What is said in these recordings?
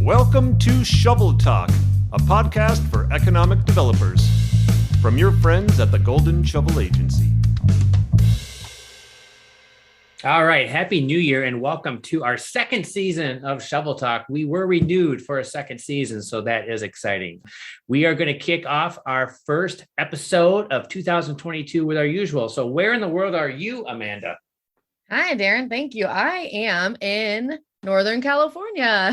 Welcome to Shovel Talk, a podcast for economic developers. From your friends at the Golden Shovel Agency. All right. Happy New Year and welcome to our second season of Shovel Talk. We were renewed for a second season, so that is exciting. We are going to kick off our first episode of 2022 with our usual. So where in the world are you, Amanda? Hi, Darren. Thank you. I am in Northern California.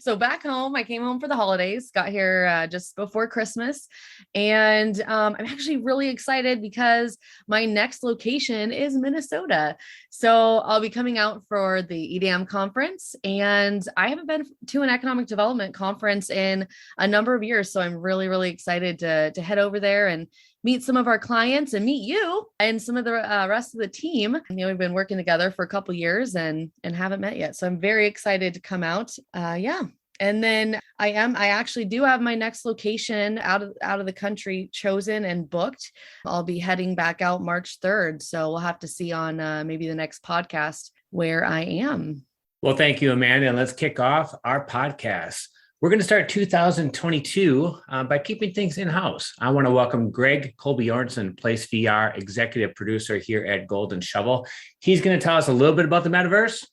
So back home, I came home for the holidays, got here just before Christmas. And I'm actually really excited because my next location is Minnesota. So I'll be coming out for the EDM conference. And I haven't been to an economic development conference in a number of years. So I'm really, really excited to head over there and meet some of our clients and meet you and some of the rest of the team. We've been working together for a couple years and haven't met yet. So I'm very excited to come out. And then I actually do have my next location out of the country chosen and booked. I'll be heading back out March 3rd. So we'll have to see on maybe the next podcast where I am. Well, thank you, Amanda. And let's kick off our podcast. We're going to start 2022 by keeping things in-house. I want to welcome Greg Kolbjornsen, Place VR executive producer here at Golden Shovel. He's going to tell us a little bit about the metaverse.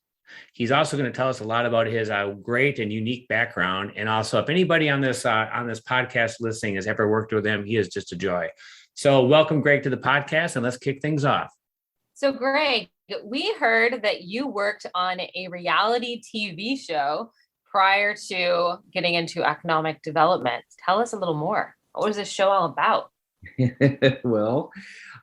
He's also going to tell us a lot about his great and unique background. And also, if anybody on this podcast listening has ever worked with him, he is just a joy. So welcome, Greg, to the podcast, and let's kick things off. So, Greg, we heard that you worked on a reality TV show prior to getting into economic development. Tell us a little more. What was this show all about? Well,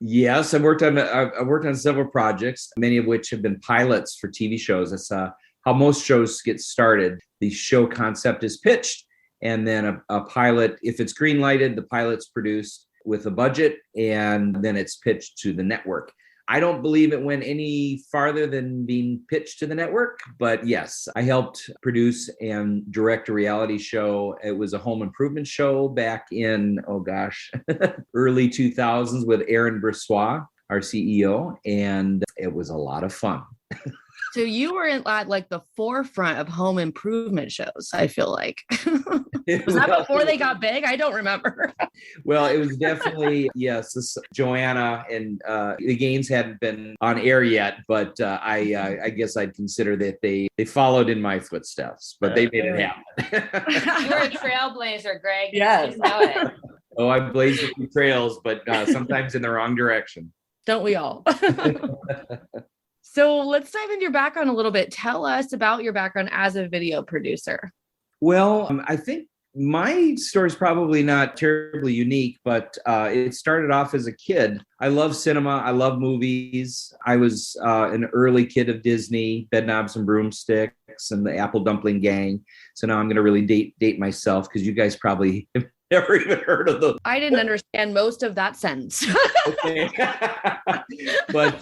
yes, I've worked on several projects, many of which have been pilots for TV shows. That's how most shows get started. The show concept is pitched, and then a pilot, if it's green lighted, the pilot's produced with a budget, and then it's pitched to the network. I don't believe it went any farther than being pitched to the network, but yes, I helped produce and direct a reality show. It was a home improvement show back in, early 2000s with Aaron Brissois, our CEO, and it was a lot of fun. So you were at like the forefront of home improvement shows, I feel like. Was that before they got big? I don't remember. Well, it was definitely, yes, Joanna and the Gaines hadn't been on air yet, but I guess I'd consider that they followed in my footsteps, but they made it happen. You were a trailblazer, Greg. Yes. You know it. Oh, I blazed a few trails, but sometimes in the wrong direction. Don't we all? So let's dive into your background a little bit. Tell us about your background as a video producer. Well, I think my story is probably not terribly unique, but it started off as a kid. I love cinema. I love movies. I was an early kid of Disney, Bedknobs and Broomsticks and the Apple Dumpling Gang. So now I'm going to really date myself because you guys probably have never even heard of those. I didn't understand most of that sentence. Okay. But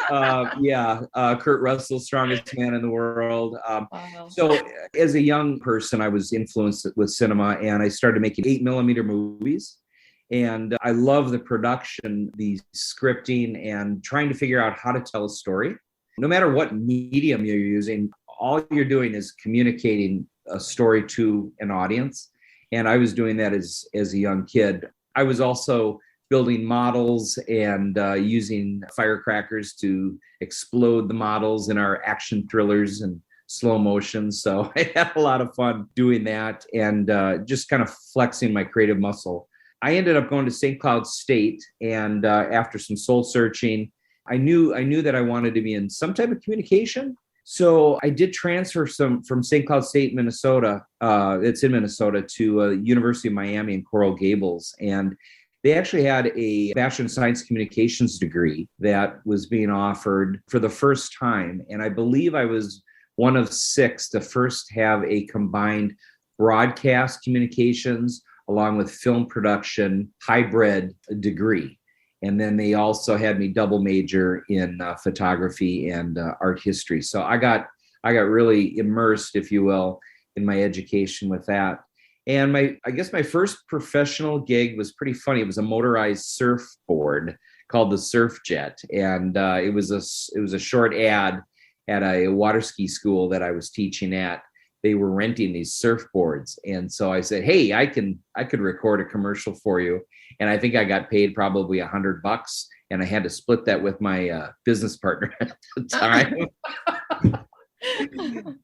Kurt Russell, strongest man in the world. Wow. So as a young person, I was influenced with cinema and I started making 8mm movies. And I love the production, the scripting, and trying to figure out how to tell a story. No matter what medium you're using, all you're doing is communicating a story to an audience. And I was doing that as a young kid. I was also building models and using firecrackers to explode the models in our action thrillers and slow motion. So I had a lot of fun doing that and just kind of flexing my creative muscle. I ended up going to St. Cloud State, and after some soul searching, I knew that I wanted to be in some type of communication. So I did transfer from St. Cloud State, Minnesota. It's in Minnesota to University of Miami in Coral Gables. And they actually had a Bachelor in Science Communications degree that was being offered for the first time. And I believe I was one of 6 to first have a combined broadcast communications along with film production hybrid degree. And then they also had me double major in photography and art history. So I got really immersed, if you will, in my education with that. And I guess my first professional gig was pretty funny. It was a motorized surfboard called the Surf Jet. And it was a short ad at a water ski school that I was teaching at. they were renting these surfboards. And so I said, hey, I could record a commercial for you. And I think I got paid probably $100, and I had to split that with my business partner at the time.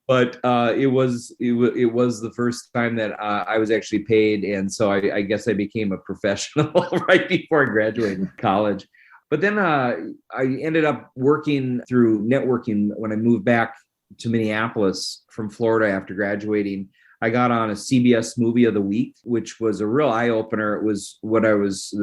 But it was the first time that I was actually paid. And so I guess I became a professional right before I graduated college. But then I ended up working through networking when I moved back to Minneapolis from Florida after graduating. I got on a CBS Movie of the Week, which was a real eye opener. It was what I was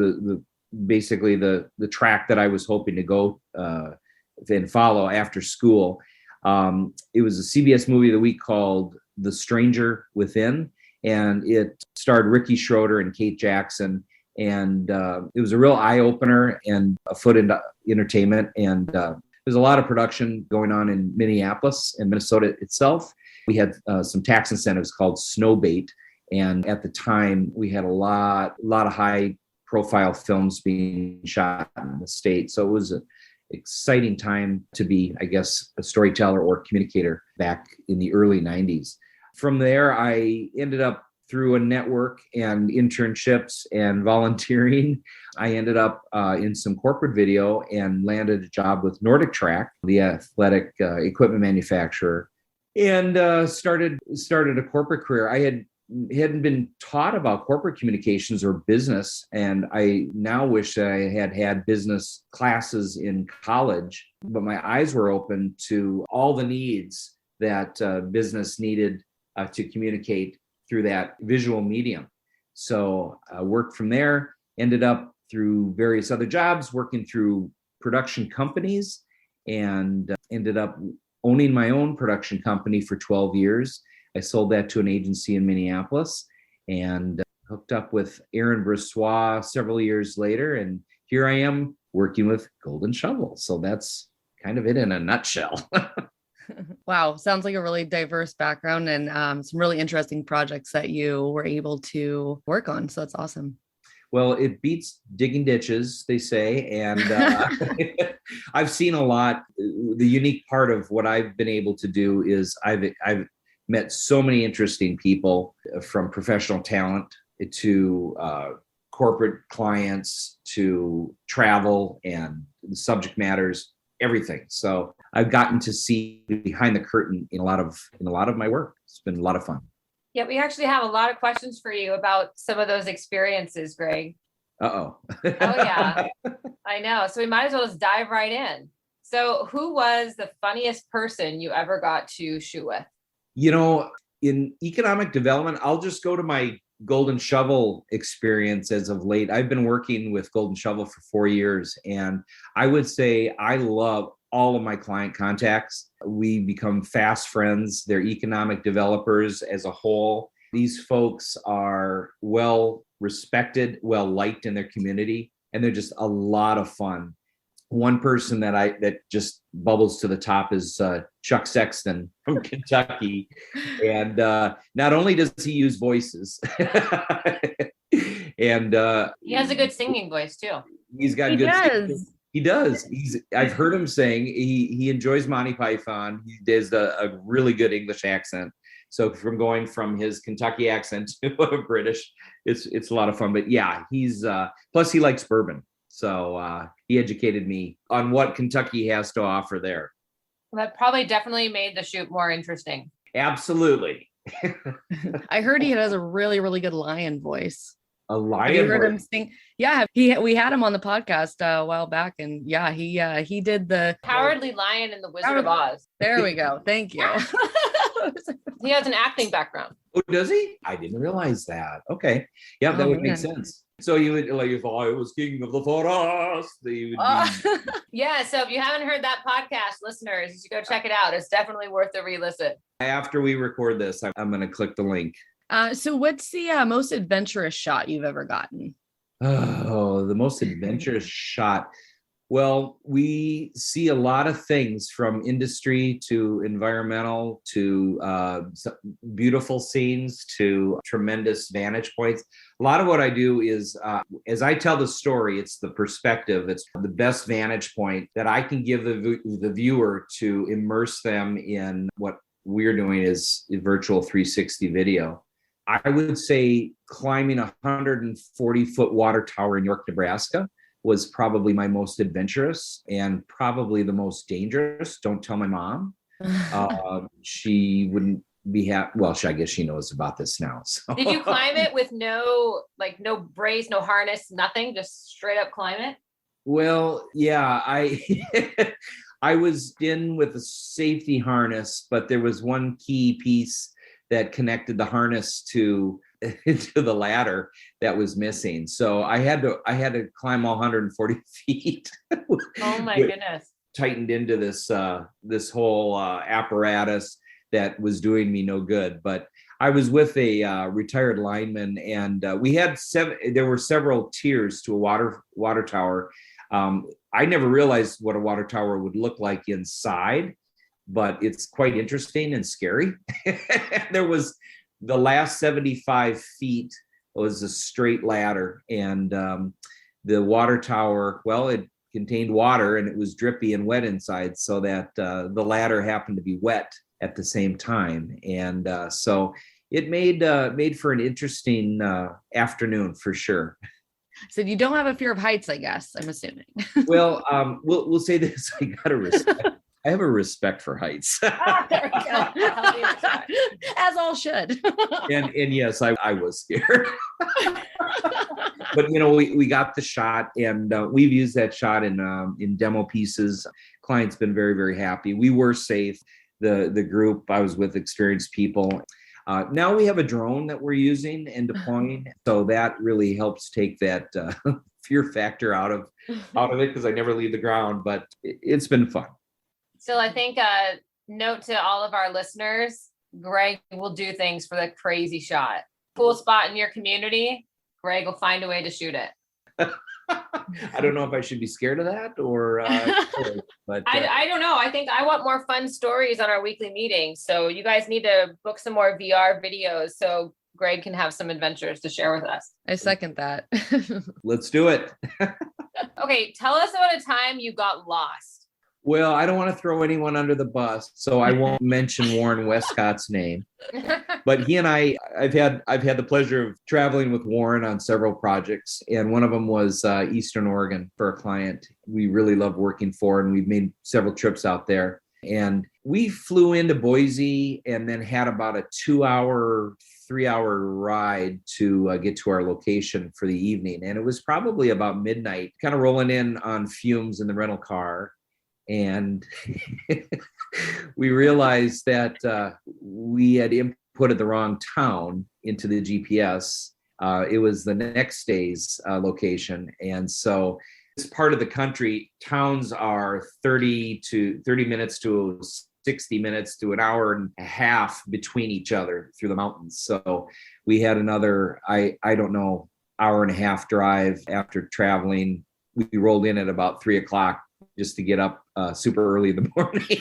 basically the track that I was hoping to go and follow after school. It was a CBS Movie of the Week called The Stranger Within, and it starred Ricky Schroeder and Kate Jackson. And it was a real eye opener and a foot into entertainment. And there's a lot of production going on in Minneapolis and Minnesota itself. We had some tax incentives called Snowbait. And at the time, we had a lot of high profile films being shot in the state. So it was an exciting time to be, I guess, a storyteller or communicator back in the early 90s. From there, I ended up through a network and internships and volunteering. I ended up in some corporate video and landed a job with Nordic Track, the athletic equipment manufacturer, and started a corporate career. I hadn't been taught about corporate communications or business, and I now wish that I had business classes in college, but my eyes were open to all the needs that business needed to communicate through that visual medium. So I worked from there, ended up through various other jobs, working through production companies, and ended up owning my own production company for 12 years. I sold that to an agency in Minneapolis and hooked up with Aaron Brissois several years later. And here I am working with Golden Shovel. So that's kind of it in a nutshell. Wow. Sounds like a really diverse background and some really interesting projects that you were able to work on. So that's awesome. Well, it beats digging ditches, they say. And I've seen a lot. The unique part of what I've been able to do is I've met so many interesting people, from professional talent to corporate clients to travel and the subject matters, everything. So I've gotten to see behind the curtain in a lot of my work. It's been a lot of fun. Yeah, we actually have a lot of questions for you about some of those experiences, Greg. Uh-oh. Oh, yeah. I know. So we might as well just dive right in. So who was the funniest person you ever got to shoot with? You know, in economic development, I'll just go to my Golden Shovel experience as of late. I've been working with Golden Shovel for 4 years, and I would say I love all of my client contacts. We become fast friends. They're economic developers as a whole. These folks are well respected, well liked in their community, and they're just a lot of fun. One person that just bubbles to the top is Chuck Sexton from Kentucky. And not only does he use voices, and he has a good singing voice too. He's got good singing. He does. I've heard him sing. He enjoys Monty Python. He does a really good English accent. So from going from his Kentucky accent to a British, it's a lot of fun. But yeah, he's plus he likes bourbon. So he educated me on what Kentucky has to offer there. That probably definitely made the shoot more interesting. Absolutely. I heard he has a really, really good lion voice. A lion. Have you heard him sing? Yeah, we had him on the podcast a while back, and yeah, he did the Cowardly Lion in the Wizard of Oz. There we go. Thank you. He has an acting background. Oh, does he? I didn't realize that. Okay, yeah, that would make sense. So you would like, if I was king of the forest, you would be... Yeah. So if you haven't heard that podcast, listeners, you should go check it out. It's definitely worth a re-listen. After we record this, I'm going to click the link. So what's the most adventurous shot you've ever gotten? Oh, the most adventurous shot. Well, we see a lot of things, from industry to environmental to beautiful scenes to tremendous vantage points. A lot of what I do is, as I tell the story, it's the perspective. It's the best vantage point that I can give the viewer to immerse them in what we're doing is virtual 360 video. I would say climbing a 140-foot water tower in York, Nebraska was probably my most adventurous and probably the most dangerous. Don't tell my mom. She wouldn't be happy. Well, I guess she knows about this now. So. Did you climb it with no brace, no harness, nothing, just straight up climb it? Well, yeah, I was in with a safety harness, but there was one key piece that connected the harness to the ladder that was missing. So I had to climb all 140 feet. Oh my goodness. Tightened into this whole apparatus that was doing me no good. But I was with a retired lineman, and we had there were several tiers to a water tower. I never realized what a water tower would look like inside, but it's quite interesting and scary. There was the last 75 feet was a straight ladder, and the water tower, well, it contained water and it was drippy and wet inside, so that the ladder happened to be wet at the same time. And so it made for an interesting afternoon for sure. So you don't have a fear of heights, I guess, I'm assuming. Well, we'll say this. I have a respect for heights. There we go. As all should. and yes, I was scared. But we got the shot, and we've used that shot in demo pieces. Client's been very, very happy. We were safe. The group I was with, experienced people. Now we have a drone that we're using and deploying, so that really helps take that fear factor out of it, because I never leave the ground. But it's been fun. So I think note to all of our listeners, Greg will do things for the crazy shot. Cool spot in your community, Greg will find a way to shoot it. I don't know if I should be scared of that or but I don't know. I think I want more fun stories on our weekly meetings. So you guys need to book some more VR videos so Greg can have some adventures to share with us. I second that. Let's do it. Okay, tell us about a time you got lost. Well, I don't want to throw anyone under the bus, so I won't mention Warren Westcott's name. But he and I've had the pleasure of traveling with Warren on several projects, and one of them was Eastern Oregon for a client we really love working for, and we've made several trips out there. And we flew into Boise and then had about a 3-hour ride to get to our location for the evening. And it was probably about midnight, kind of rolling in on fumes in the rental car. And we realized that we had inputted the wrong town into the GPS. It was the next day's location. And so this part of the country, towns are 30 minutes to 60 minutes to an hour and a half between each other through the mountains. So we had another, I don't know, hour and a half drive after traveling. We rolled in at about 3:00 just to get up super early in the morning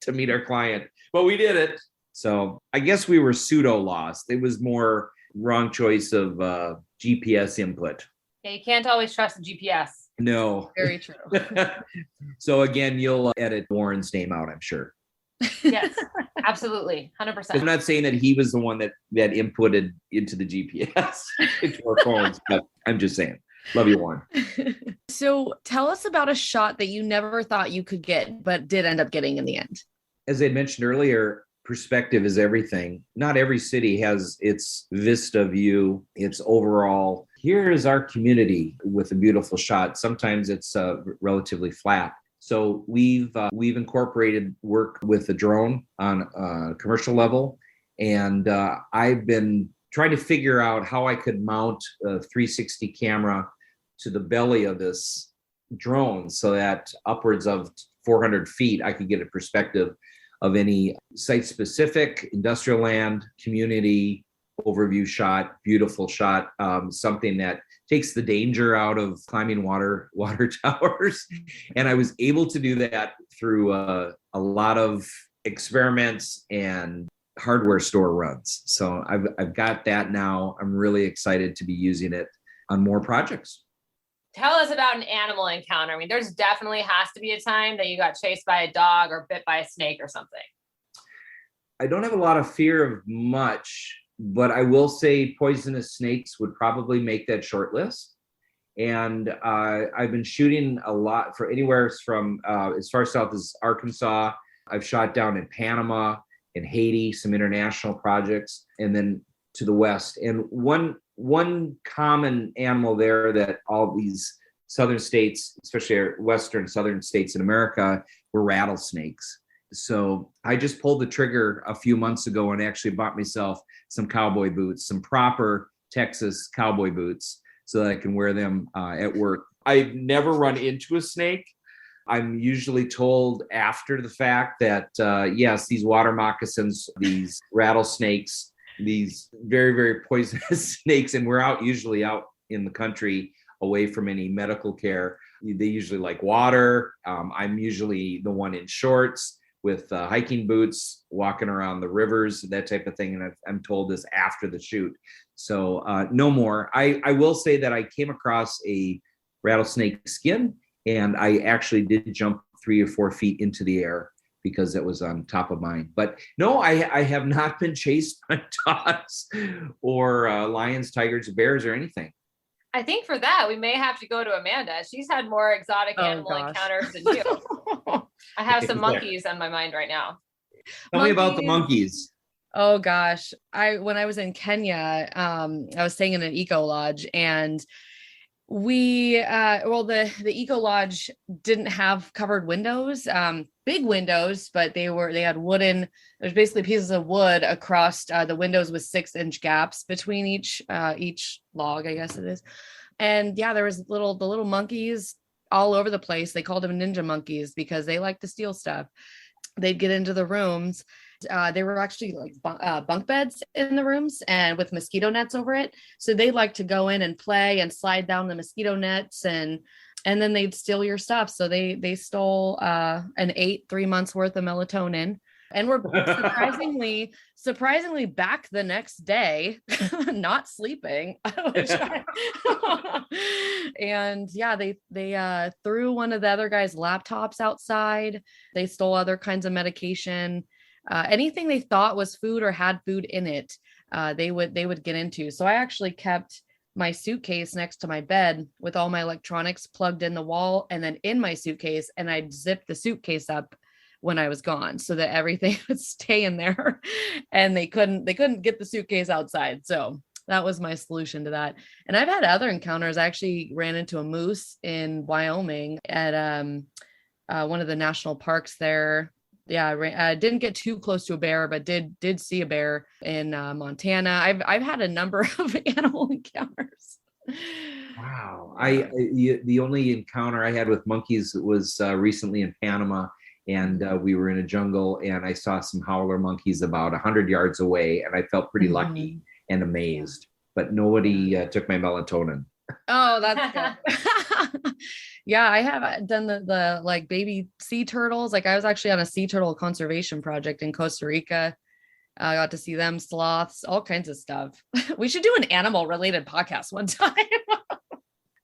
to meet our client. But we did it. So I guess we were pseudo lost. It was more wrong choice of GPS input. Yeah, you can't always trust the GPS. No. Very true. So again, you'll edit Warren's name out, I'm sure. Yes, absolutely. 100%. I'm not saying that he was the one that inputted into the GPS into our phones, but I'm just saying. Love you, Warren. So tell us about a shot that you never thought you could get, but did end up getting in the end. As I mentioned earlier, perspective is everything. Not every city has its vista view, its overall. Here is our community with a beautiful shot. Sometimes it's relatively flat. So we've incorporated work with a drone on a commercial level, and I've been trying to figure out how I could mount a 360 camera to the belly of this drone so that upwards of 400 feet, I could get a perspective of any site-specific industrial land, community overview shot, beautiful shot, something that takes the danger out of climbing water towers. And I was able to do that through a lot of experiments and hardware store runs. So I've got that now. I'm really excited to be using it on more projects. Tell us about an animal encounter. I mean, there's definitely has to be a time that you got chased by a dog or bit by a snake or something. I don't have a lot of fear of much, but I will say poisonous snakes would probably make that short list. And I've been shooting a lot for anywhere from as far south as Arkansas. I've shot down in Panama, in Haiti, some international projects, and then to the west. And one common animal there that all these southern states, especially western southern states in America, were rattlesnakes. So I just pulled the trigger a few months ago and actually bought myself some cowboy boots, some proper Texas cowboy boots, so that I can wear them at work. I've never run into a snake. I'm usually told after the fact that, yes, these water moccasins, these rattlesnakes, these very, very poisonous snakes, and we're usually out in the country away from any medical care. They usually like water. I'm usually the one in shorts with hiking boots, walking around the rivers, that type of thing. And I'm told this after the shoot. So no more. I will say that I came across a rattlesnake skin, and I actually did jump 3 or 4 feet into the air because it was on top of mine. But no, I have not been chased by dogs or lions, tigers, bears, or anything. I think for that, we may have to go to Amanda. She's had more exotic animal encounters than you. I have some monkeys on my mind right now. Tell me about the monkeys. Oh gosh. When I was in Kenya, I was staying in an eco lodge, and the eco lodge didn't have covered windows, big windows, but they had wooden, there's basically pieces of wood across the windows with 6-inch gaps between each log, I guess it is. And yeah, there was the little monkeys all over the place. They called them ninja monkeys because they like to steal stuff. They'd get into the rooms. They were actually like bunk beds in the rooms, and with mosquito nets over it. So they like to go in and play and slide down the mosquito nets, and then they'd steal your stuff. So they stole and ate 3 months worth of melatonin, and were surprisingly back the next day, not sleeping. And yeah, they threw one of the other guys' laptops outside. They stole other kinds of medication. Anything they thought was food or had food in it, they would get into. So I actually kept my suitcase next to my bed with all my electronics plugged in the wall, and then in my suitcase, and I'd zip the suitcase up when I was gone so that everything would stay in there, and they couldn't get the suitcase outside. So that was my solution to that. And I've had other encounters. I actually ran into a moose in Wyoming at one of the national parks there. Yeah, I didn't get too close to a bear, but did see a bear in Montana. I've had a number of animal encounters. Wow. The only encounter I had with monkeys was recently in Panama, and we were in a jungle, and I saw some howler monkeys about 100 yards away, and I felt pretty lucky and amazed, but nobody took my melatonin. Oh, that's good. Yeah, I have done the like baby sea turtles. Like I was actually on a sea turtle conservation project in Costa Rica. I got to see them, sloths, all kinds of stuff. We should do an animal related podcast one time.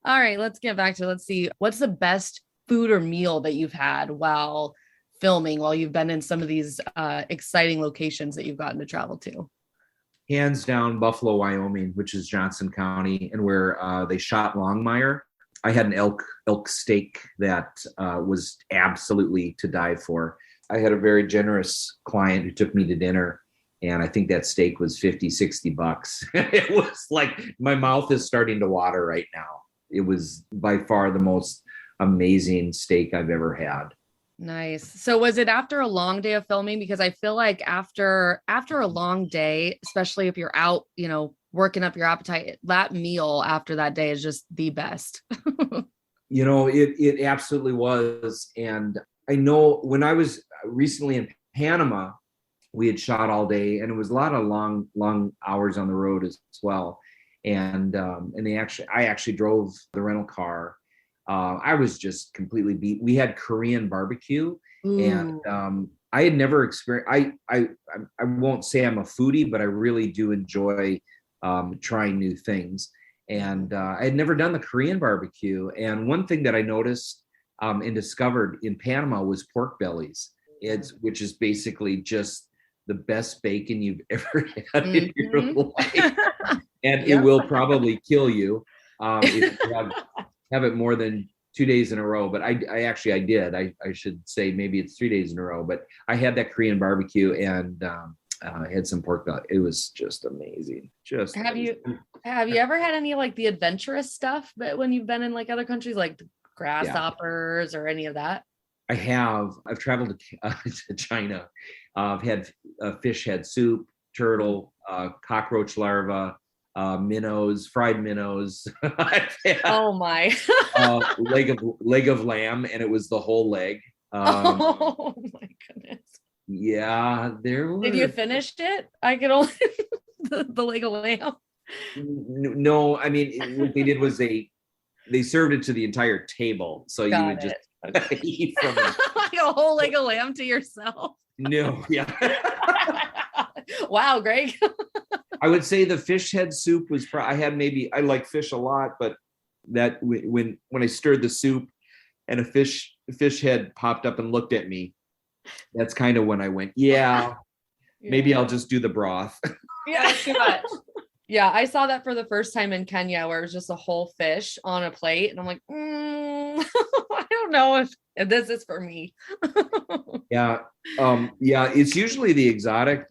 All right, let's get back to, let's see. What's the best food or meal that you've had while filming, while you've been in some of these exciting locations that you've gotten to travel to? Hands down, Buffalo, Wyoming, which is Johnson County, and where they shot Longmire. I had an elk steak that was absolutely to die for. I had a very generous client who took me to dinner, and I think that steak was $50-$60. It was like, my mouth is starting to water right now. It was by far the most amazing steak I've ever had. Nice. So was it after a long day of filming? Because I feel like after a long day, especially if you're out, working up your appetite, that meal after that day is just the best. It absolutely was. And I know when I was recently in Panama, we had shot all day, and it was a lot of long hours on the road as well. And I actually drove the rental car. I was just completely beat. We had Korean barbecue. Ooh. And I had never experienced, I won't say I'm a foodie, but I really do enjoy trying new things. And I had never done the Korean barbecue. And one thing that I noticed and discovered in Panama was pork bellies, which is basically just the best bacon you've ever had in your life. And it Yep. will probably kill you if you have it more than 2 days in a row. But I did. I should say maybe it's 3 days in a row. But I had that Korean barbecue and had some pork belly. It was just amazing. Have you ever had any like the adventurous stuff? But when you've been in like other countries, like the grasshoppers or any of that? I have. I've traveled to China. I've had fish head soup, turtle, cockroach larva, minnows, fried minnows. I've had, Oh my. leg of lamb, and it was the whole leg. Oh my goodness. Yeah, there were. Did you finish it? I could only the leg of lamb. No, I mean what they did was they served it to the entire table, so you would just eat from it. Like a whole leg of lamb to yourself. No, yeah. Wow, Greg. I would say the fish head soup was. I like fish a lot, but that when I stirred the soup and a fish head popped up and looked at me, that's kind of when I went, maybe I'll just do the broth. Yeah, Too much. Yeah, I saw that for the first time in Kenya, where it was just a whole fish on a plate, and I'm like, I don't know if this is for me. Yeah, it's usually the exotic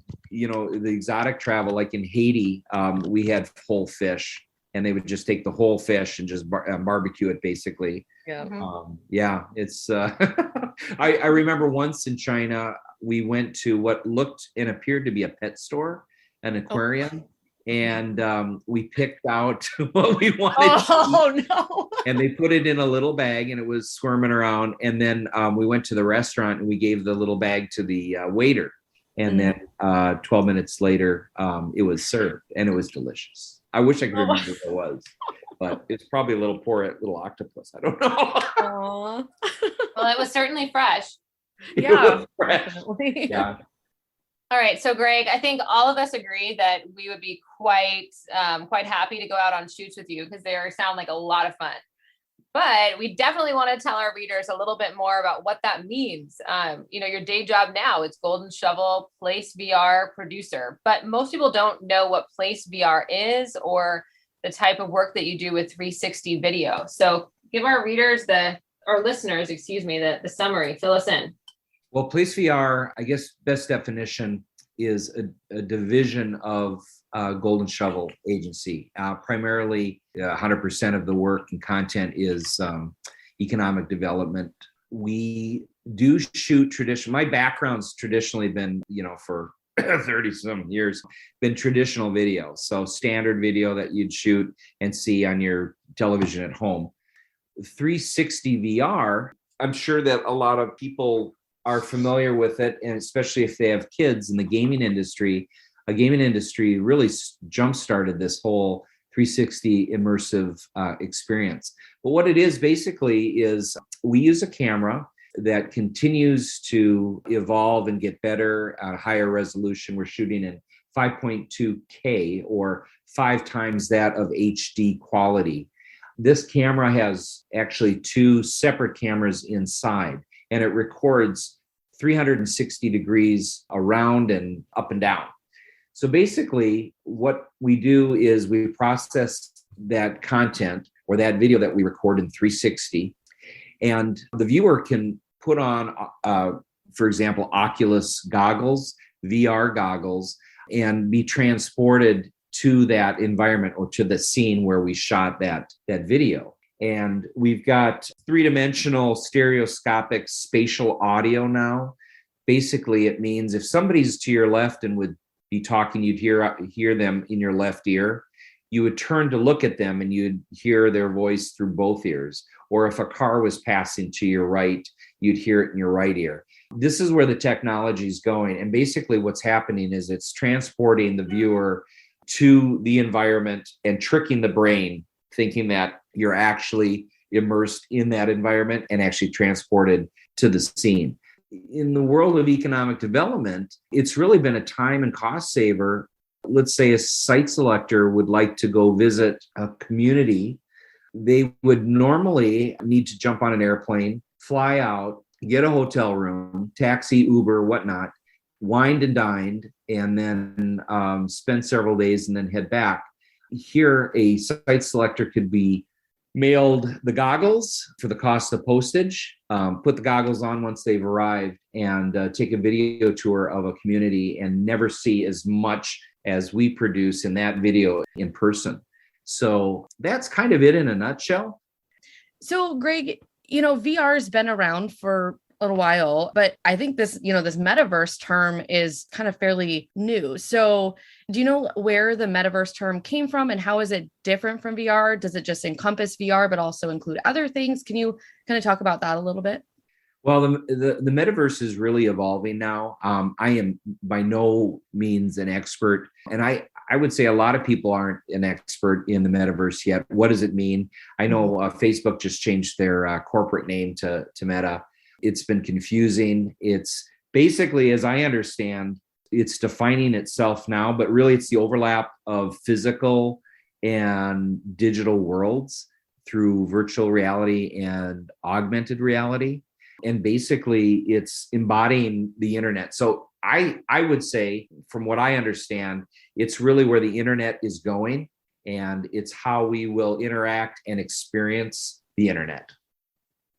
travel. Like in Haiti, we had whole fish, and they would just take the whole fish and just barbecue it, basically. Yeah. It's. I remember once in China, we went to what looked and appeared to be a pet store, an aquarium. And we picked out what we wanted. Oh no! And they put it in a little bag, and it was squirming around. And then we went to the restaurant, and we gave the little bag to the waiter. And then 12 minutes later, it was served, and it was delicious. I wish I could remember what it was, but it's probably a little poor little octopus. I don't know. Well, it was certainly fresh. Yeah, Fresh. definitely. Yeah. All right, so Greg, I think all of us agree that we would be quite happy to go out on shoots with you because they sound like a lot of fun. But we definitely want to tell our readers a little bit more about what that means. Your day job now, it's Golden Shovel Place VR producer, but most people don't know what Place VR is or the type of work that you do with 360 video. So give our listeners, the summary. Fill us in. Well, Place VR, I guess best definition is a division of Golden Shovel Agency. Primarily, 100% of the work and content is economic development. We do shoot tradition. My background's traditionally been, for 30 some years, been traditional video. So standard video that you'd shoot and see on your television at home. 360 VR, I'm sure that a lot of people are familiar with it, and especially if they have kids in the gaming industry. A gaming industry really jump-started this whole 360 immersive experience. But what it is basically is we use a camera that continues to evolve and get better, higher resolution. We're shooting in 5.2K or 5 times that of HD quality. This camera has actually 2 separate cameras inside, and it records 360 degrees around and up and down. So basically, what we do is we process that content or that video that we record in 360, and the viewer can put on, for example, Oculus goggles, VR goggles, and be transported to that environment or to the scene where we shot that video. And we've got 3-dimensional stereoscopic spatial audio now. Basically, it means if somebody's to your left and would be talking, you'd hear them in your left ear. You would turn to look at them and you'd hear their voice through both ears. Or if a car was passing to your right, you'd hear it in your right ear. This is where the technology is going. And basically what's happening is it's transporting the viewer to the environment and tricking the brain, thinking that you're actually immersed in that environment and actually transported to the scene. In the world of economic development, it's really been a time and cost saver. Let's say a site selector would like to go visit a community. They would normally need to jump on an airplane, fly out, get a hotel room, taxi, Uber, whatnot, wined and dined, and then spend several days and then head back. Here, a site selector could be mailed the goggles for the cost of postage, put the goggles on once they've arrived, and take a video tour of a community and never see as much as we produce in that video in person. So that's kind of it in a nutshell. So Greg, VR has been around for a little while, but I think this metaverse term is kind of fairly new. So do you know where the metaverse term came from and how is it different from VR? Does it just encompass VR, but also include other things? Can you kind of talk about that a little bit? Well, the metaverse is really evolving now. I am by no means an expert, and I would say a lot of people aren't an expert in the metaverse yet. What does it mean? I know Facebook just changed their corporate name to Meta. It's been confusing. It's basically, as I understand, it's defining itself now, but really it's the overlap of physical and digital worlds through virtual reality and augmented reality. And basically it's embodying the internet. So I would say, from what I understand, it's really where the internet is going, and it's how we will interact and experience the internet.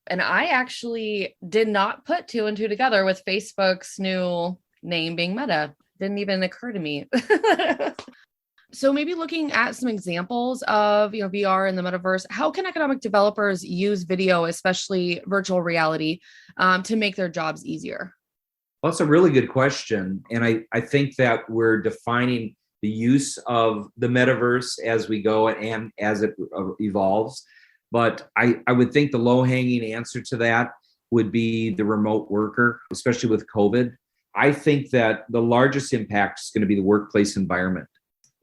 And I actually did not put two and two together with Facebook's new name being Meta. Didn't even occur to me. So maybe looking at some examples of VR and the metaverse, how can economic developers use video, especially virtual reality, to make their jobs easier? Well, that's a really good question. And I think that we're defining the use of the metaverse as we go and as it evolves. But I would think the low-hanging answer to that would be the remote worker, especially with COVID. I think that the largest impact is going to be the workplace environment.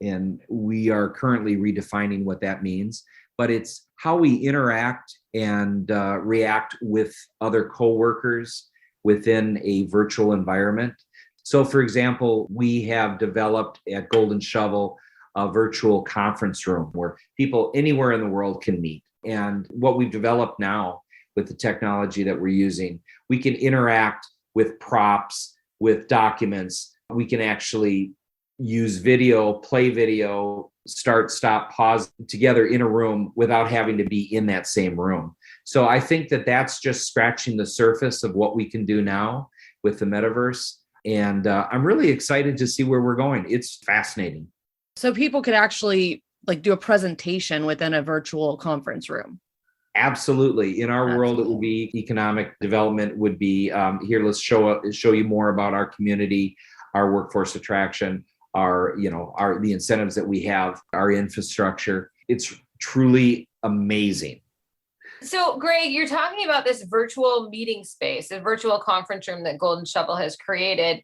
And we are currently redefining what that means. But it's how we interact and react with other coworkers within a virtual environment. So, for example, we have developed at Golden Shovel a virtual conference room where people anywhere in the world can meet. And what we've developed now with the technology that we're using, we can interact with props, with documents. We can actually use video, play video, start, stop, pause together in a room without having to be in that same room. So I think that that's just scratching the surface of what we can do now with the metaverse. And I'm really excited to see where we're going. It's fascinating. So people could actually do a presentation within a virtual conference room. Absolutely. In our world, it would be economic development would be here. Let's show you more about our community, our workforce attraction, the incentives that we have, our infrastructure. It's truly amazing. So, Greg, you're talking about this virtual meeting space, a virtual conference room that Golden Shovel has created.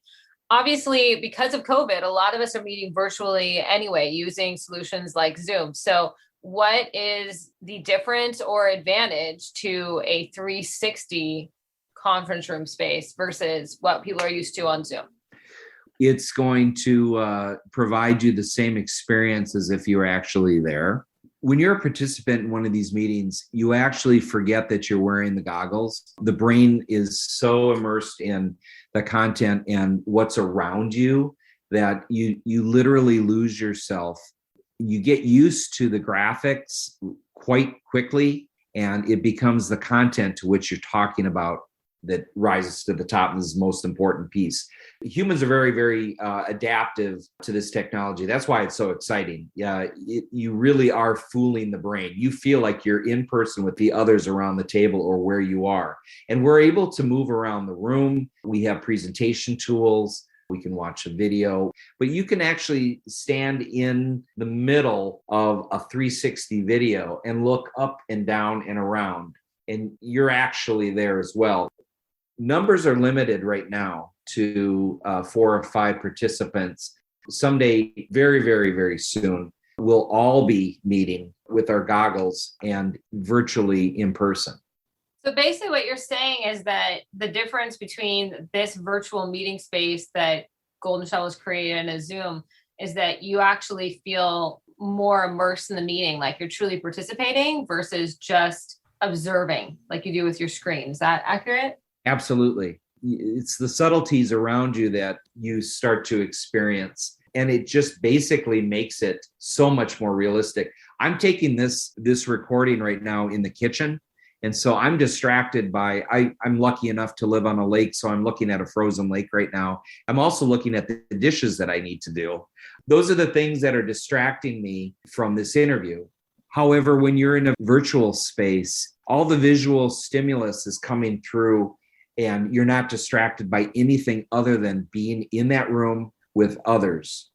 Obviously, because of COVID, a lot of us are meeting virtually anyway, using solutions like Zoom. So what is the difference or advantage to a 360 conference room space versus what people are used to on Zoom? It's going to provide you the same experience as if you were actually there. When you're a participant in one of these meetings, you actually forget that you're wearing the goggles. The brain is so immersed in the content and what's around you that you literally lose yourself. You get used to the graphics quite quickly, and it becomes the content to which you're talking about that rises to the top. And this is the most important piece. Humans are very, very adaptive to this technology. That's why it's so exciting. You really are fooling the brain. You feel like you're in person with the others around the table or where you are. And we're able to move around the room. We have presentation tools. We can watch a video, but you can actually stand in the middle of a 360 video and look up and down and around, and you're actually there as well. Numbers are limited right now to 4 or 5 participants. Someday, very, very, very soon, we'll all be meeting with our goggles and virtually in person. So basically what you're saying is that the difference between this virtual meeting space that Golden Shovel has created and a Zoom is that you actually feel more immersed in the meeting, like you're truly participating versus just observing like you do with your screen. Is that accurate? Absolutely. it's the subtleties around you that you start to experience. And it just basically makes it so much more realistic. I'm taking this recording right now in the kitchen. And so I'm distracted by, I'm lucky enough to live on a lake. So I'm looking at a frozen lake right now. I'm also looking at the dishes that I need to do. Those are the things that are distracting me from this interview. However, when you're in a virtual space, all the visual stimulus is coming through and you're not distracted by anything other than being in that room with others.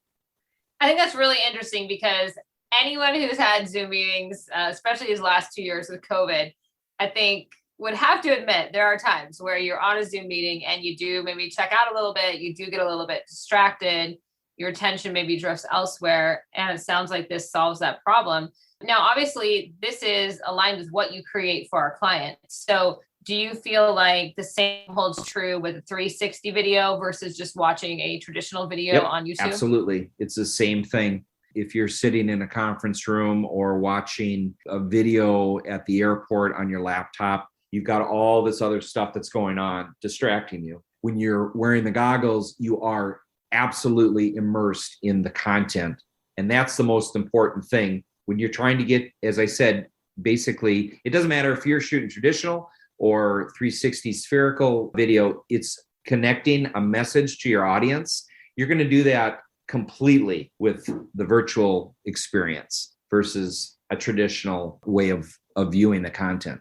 I think that's really interesting because anyone who's had Zoom meetings, especially these last 2 years with COVID, I think would have to admit there are times where you're on a Zoom meeting and you do maybe check out a little bit, you do get a little bit distracted, your attention maybe drifts elsewhere, and it sounds like this solves that problem. Now, obviously, this is aligned with what you create for our clients. So do you feel like the same holds true with a 360 video versus just watching a traditional video on YouTube? Absolutely. It's the same thing. If you're sitting in a conference room or watching a video at the airport on your laptop, you've got all this other stuff that's going on, distracting you. When you're wearing the goggles, you are absolutely immersed in the content. And that's the most important thing. When you're trying to get, as I said, basically, it doesn't matter if you're shooting traditional or 360 spherical video, it's connecting a message to your audience. You're going to do that completely with the virtual experience versus a traditional way of viewing the content.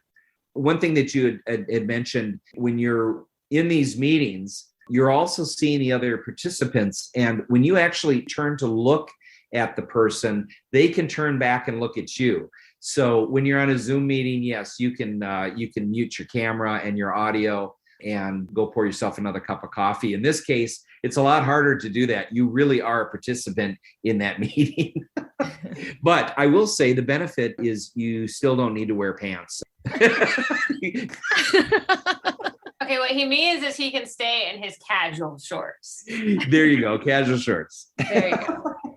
One thing that you had mentioned, when you're in these meetings, you're also seeing the other participants. And when you actually turn to look at the person, they can turn back and look at you. So when you're on a Zoom meeting, yes, you can mute your camera and your audio and go pour yourself another cup of coffee. In this case, it's a lot harder to do that. You really are a participant in that meeting. But I will say the benefit is you still don't need to wear pants. Okay, what he means is he can stay in his casual shorts. There you go, casual shorts. There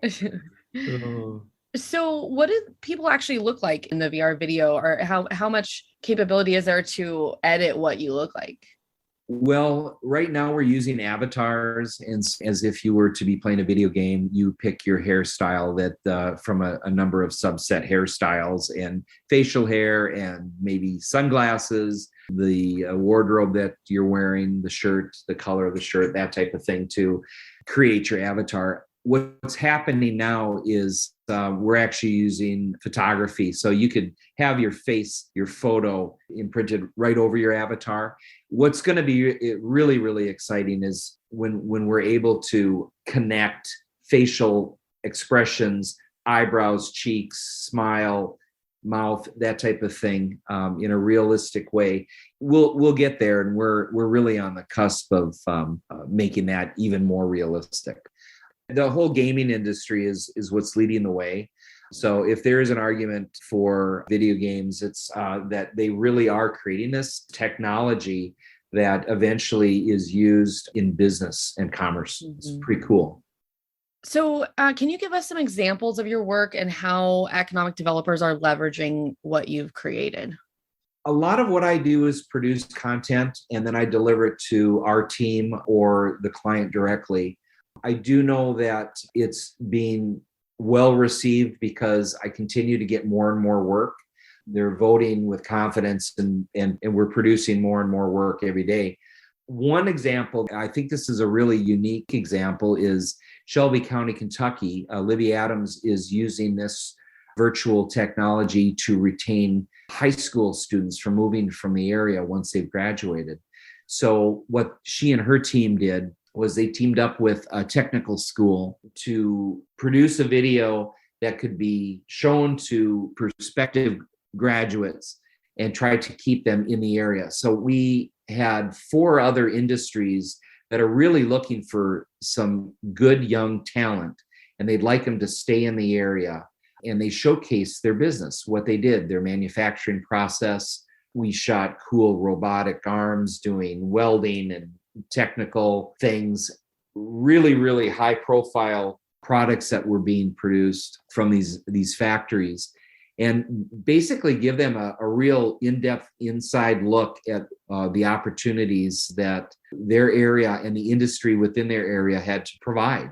you go. So what do people actually look like in the VR video, or how much capability is there to edit what you look like? Well, right now we're using avatars, and as if you were to be playing a video game, you pick your hairstyle that from a number of subset hairstyles and facial hair and maybe sunglasses, the wardrobe that you're wearing, the shirt, the color of the shirt, that type of thing to create your avatar. What's happening now is we're actually using photography. So you could have your face, your photo imprinted right over your avatar. What's going to be really, really exciting is when we're able to connect facial expressions, eyebrows, cheeks, smile, mouth, that type of thing in a realistic way. We'll get there, and we're really on the cusp of making that even more realistic. The whole gaming industry is what's leading the way. So if there is an argument for video games, it's that they really are creating this technology that eventually is used in business and commerce. Mm-hmm. It's pretty cool. So can you give us some examples of your work and how economic developers are leveraging what you've created? A lot of what I do is produce content, and then I deliver it to our team or the client directly. I do know that it's being well received because I continue to get more and more work. They're voting with confidence, and we're producing more and more work every day. One example, I think this is a really unique example, is Shelby County, Kentucky. Libby Adams is using this virtual technology to retain high school students from moving from the area once they've graduated. So what she and her team did was they teamed up with a technical school to produce a video that could be shown to prospective graduates and try to keep them in the area. So we had 4 other industries that are really looking for some good young talent, and they'd like them to stay in the area. And they showcased their business, what they did, their manufacturing process. We shot cool robotic arms doing welding and technical things, really, really high profile products that were being produced from these factories. and basically give them a real in-depth inside look at the opportunities that their area and the industry within their area had to provide.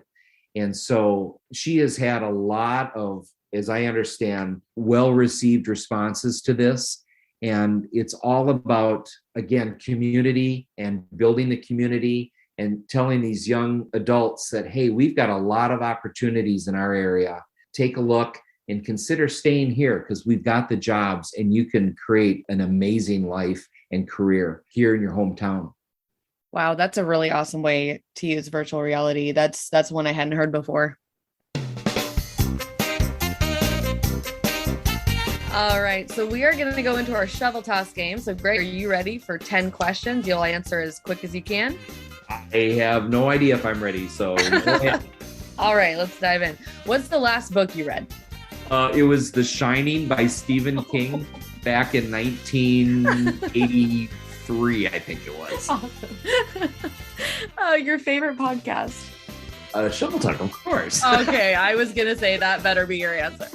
And so she has had a lot of, as I understand, well-received responses to this. And it's all about, again, community and building the community and telling these young adults that, hey, we've got a lot of opportunities in our area. Take a look and consider staying here because we've got the jobs and you can create an amazing life and career here in your hometown. Wow, that's a really awesome way to use virtual reality. That's one I hadn't heard before. All right, so we are going to go into our shovel toss game. So Greg, are you ready for 10 questions? You'll answer as quick as you can. I have no idea if I'm ready, so go ahead. All right, let's dive in. What's the last book you read? It was The Shining by Stephen King back in 1983, I think it was. Awesome. Your favorite podcast? Shovel Talk, of course. Okay, I was going to say that better be your answer.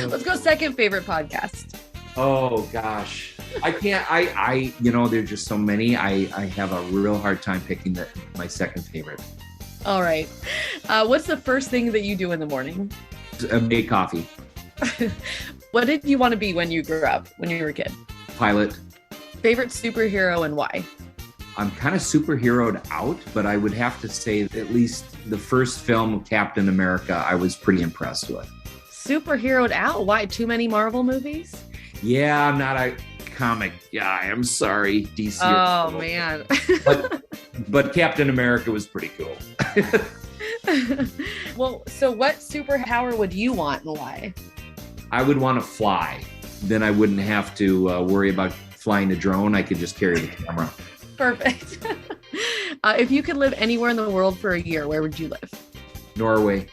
Let's go second favorite podcast. Oh, gosh. I can't, there's just so many. I have a real hard time picking my second favorite. All right. What's the first thing that you do in the morning? Make coffee. What did you want to be when you grew up, when you were a kid? Pilot. Favorite superhero and why? I'm kind of superheroed out, but I would have to say that at least the first film, Captain America, I was pretty impressed with. Superheroed out? Why? Too many Marvel movies? Yeah, I'm not a comic guy. I'm sorry, DC. Oh, man. but Captain America was pretty cool. Well, so what superpower would you want and why? I would want to fly. Then I wouldn't have to worry about flying a drone. I could just carry the camera. Perfect. If you could live anywhere in the world for a year, where would you live? Norway.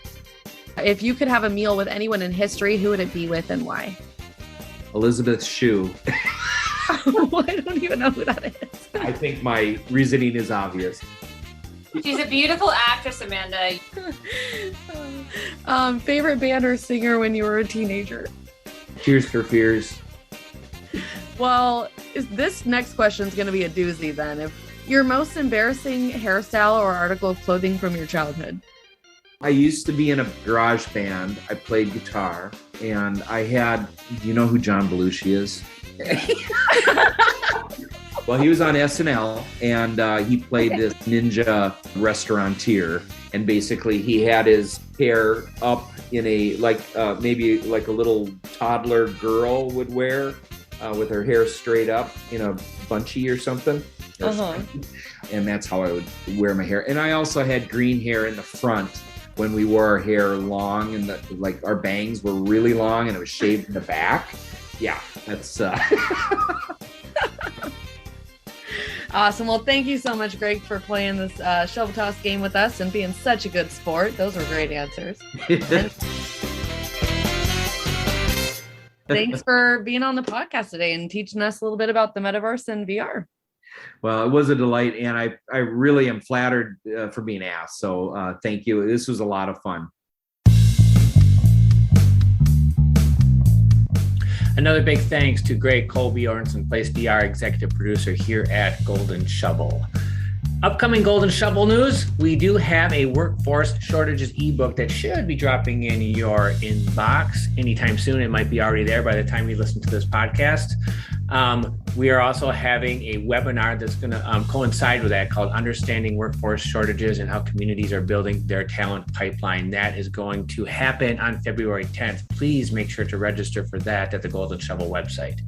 If you could have a meal with anyone in history, who would it be with and why? Elizabeth Shue. I don't even know who that is. I think my reasoning is obvious. She's a beautiful actress, Amanda. Favorite band or singer when you were a teenager? Tears for Fears. Well, this next question is going to be a doozy then. If your most embarrassing hairstyle or article of clothing from your childhood? I used to be in a garage band. I played guitar, and I had, do you know who John Belushi is? Well, he was on SNL, and he played this ninja restaurateur, and basically he had his hair up in a, maybe like a little toddler girl would wear, with her hair straight up in a bunchy or something. Uh-huh. And that's how I would wear my hair. And I also had green hair in the front when we wore our hair long, and our bangs were really long and it was shaved in the back. Yeah, that's Awesome. Well, thank you so much, Greg, for playing this shovel toss game with us and being such a good sport. Those were great answers. Thanks for being on the podcast today and teaching us a little bit about the metaverse and VR. Well, it was a delight, and I really am flattered for being asked. So thank you. This was a lot of fun. Another big thanks to Greg Kolbjornsen, Place VR executive producer here at Golden Shovel. Upcoming Golden Shovel news, we do have a workforce shortages ebook that should be dropping in your inbox anytime soon. It might be already there by the time you listen to this podcast. We are also having a webinar that's going to coincide with that called Understanding Workforce Shortages and How Communities Are Building Their Talent Pipeline. That is going to happen on February 10th. Please make sure to register for that at the Golden Shovel website.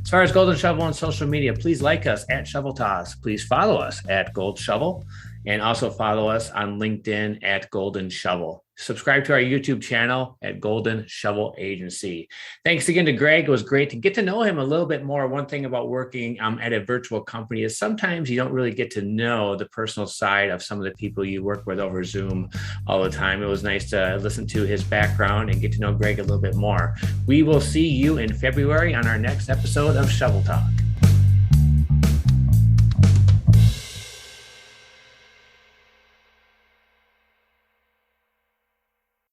As far as Golden Shovel on social media, please like us at Shovel Toss. Please follow us at Gold Shovel, and also follow us on LinkedIn at Golden Shovel. Subscribe to our YouTube channel at Golden Shovel Agency. Thanks again to Greg. It was great to get to know him a little bit more. One thing about working at a virtual company is sometimes you don't really get to know the personal side of some of the people you work with over Zoom all the time. It was nice to listen to his background and get to know Greg a little bit more. We will see you in February on our next episode of Shovel Talk.